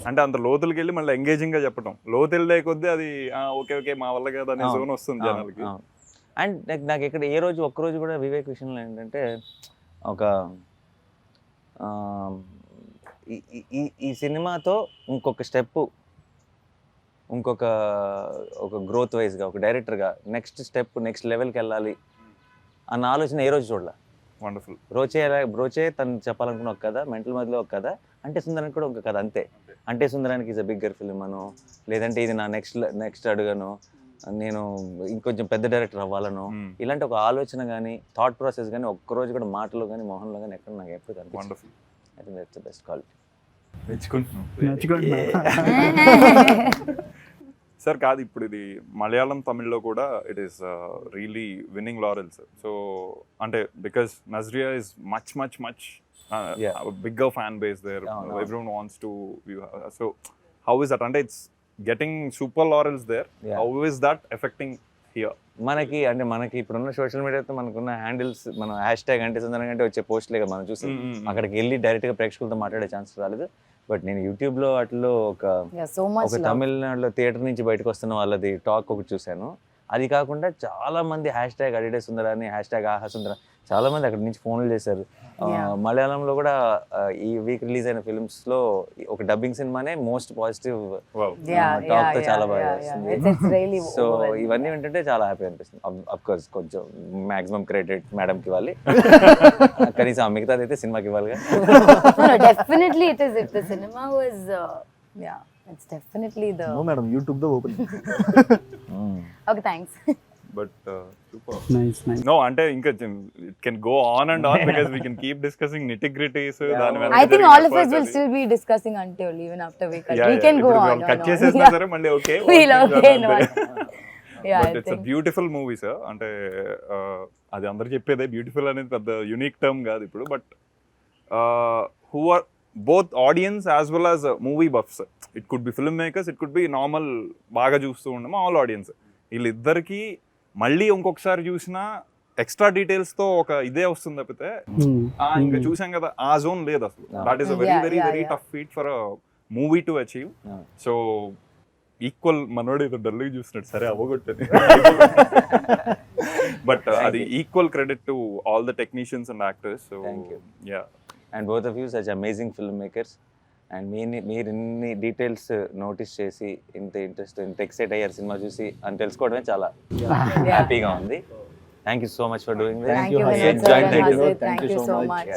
అంటే అంత లోతులకి వెళ్ళి మళ్ళీ ఎంగేజింగ్ గా చెప్పడం, లోతు వెళ్ళే కొద్దీ అది ఓకే మా వల్ల కదా అనే జోన్ వస్తుంది జనాలకి. అండ్ నాకు ఇక్కడ ఒక్కరోజు కూడా వివేక్ విషయంలో ఏంటంటే ఒక ఈ సినిమాతో ఇంకొక స్టెప్, ఒక గ్రోత్ వైజ్గా ఒక డైరెక్టర్గా నెక్స్ట్ స్టెప్, నెక్స్ట్ లెవెల్కి వెళ్ళాలి అన్న ఆలోచన ఏ రోజు చూడాల. వండర్ఫుల్. బ్రోచే తను చెప్పాలనుకున్న ఒక కథ, మెంటల్ మధ్యలో ఒక కథ, అంటే సుందరానికి కూడా ఒక కథ అంతే. అంటే సుందరానికి ఈజ్ అ బిగ్గర్ ఫిల్మ్ అను, లేదంటే ఇది నా నెక్స్ట్ అడుగను, నేను ఇంకొంచెం పెద్ద డైరెక్టర్ అవ్వాలను, ఇలాంటి ఒక ఆలోచన కానీ థాట్ ప్రాసెస్ కానీ ఒక్కరోజు కూడా మాటలో కానీ మొహంలో కానీ ఎక్కడ నాకు ఎప్పుడు కనిపిస్తుంది. I think that's the best quality. Sir కాదు, ఇప్పుడు ఇది మలయాళం తమిళ్లో కూడా it is really winning laurels. So అంటే because Nazriya is much Yeah. a bigger fan base there. No. Everyone wants to view. So how is that? And it's getting super laurels there. Yeah. How is that affecting here? మనకి ఇప్పుడున్న social మీడియాతో మనకున్న handles, మనం hash tag అంటే సందర్భంగా అంటే వచ్చే పోస్ట్లే మనం చూసి అక్కడికి వెళ్ళి డైరెక్ట్గా ప్రేక్షకులతో మాట్లాడే ఛాన్స్ రాలేదు. బట్ నేను యూట్యూబ్లో అట్లా so much ఒక love. తమిళనాడులో థియేటర్ నుంచి బయటకు వస్తున్న వాళ్ళది టాక్ ఒకటి చూశాను. అది కాకుండా చాలా మంది హ్యాష్ ట్యాగ్ అడిడే సుందరాని, హ్యాష్ ట్యాగ్ ఆహా సుందర, చాలా మంది అక్కడి నుంచి ఫోన్లు చేశారు. మలయాళంలో కూడా ఈ వీక్ రిలీజ్ అయిన ఫిల్మ్స్ లో ఒక డబ్బింగ్ సినిమానే మోస్ట్ పాజిటివ్ టాక్ తో చాలా బాగా వస్తుంది. సో ఇవన్నీ ఏంటంటే చాలా హ్యాపీ అనిపిస్తుంది. అఫ్ కోర్స్ కొంచెం మాక్సిమం క్రెడిట్ మేడం కి ఇవ్వాలి, కనీసం మిగతాది అయితే సినిమాకి ఇవ్వాలి. Definitely it is. If the cinema was it's definitely the No madam, YouTube the open. Okay, thanks. But super. Nice. No, అంటే ఇంకా it can go on and on because we can keep discussing nitty-gritties. దాని మీద I think all of us will still be discussing until even after we cut. We can go on. Cut చేసేసినా సరే మళ్ళీ okay. We'll okay. No. Yeah, but it's beautiful movie sir. అంటే అది అందరు చెప్పేదే, beautiful అనేది పెద్ద యూనిక్ టర్మ్ కాదు ఇప్పుడు. But who are both audience as well as movie buffs. It could be film makers, it could be normal బాగా చూస్తూ ఉండము ఆల్ ఆడియన్స్. వీళ్ళిద్దరికి మళ్ళీ ఇంకొకసారి చూసినా ఎక్స్ట్రా డీటెయిల్స్ తో ఒక ఇదే వస్తుంది తప్పితే ఇంకా చూసాం కదా ఆ జోన్ లేదు అసలు. That is a very very very tough feet for a movie to achieve. So equal, మనోడు ఏదో డల్గా చూసినట్టు, సరే అవ్వగొట్టని, బట్ అది equal credit to all the technicians and actors. So yeah, and both of you such amazing film makers. And మీరు ఇన్ని details notice చేసి ఇంత ఇంట్రెస్ట్, ఇంత ఎక్సైట్ అయ్యారు సినిమా చూసి అని తెలుసుకోవడమే చాలా హ్యాపీగా ఉంది. Thank you so much for doing this. Thank you, Vivek sir and Hazit. Thank you so much.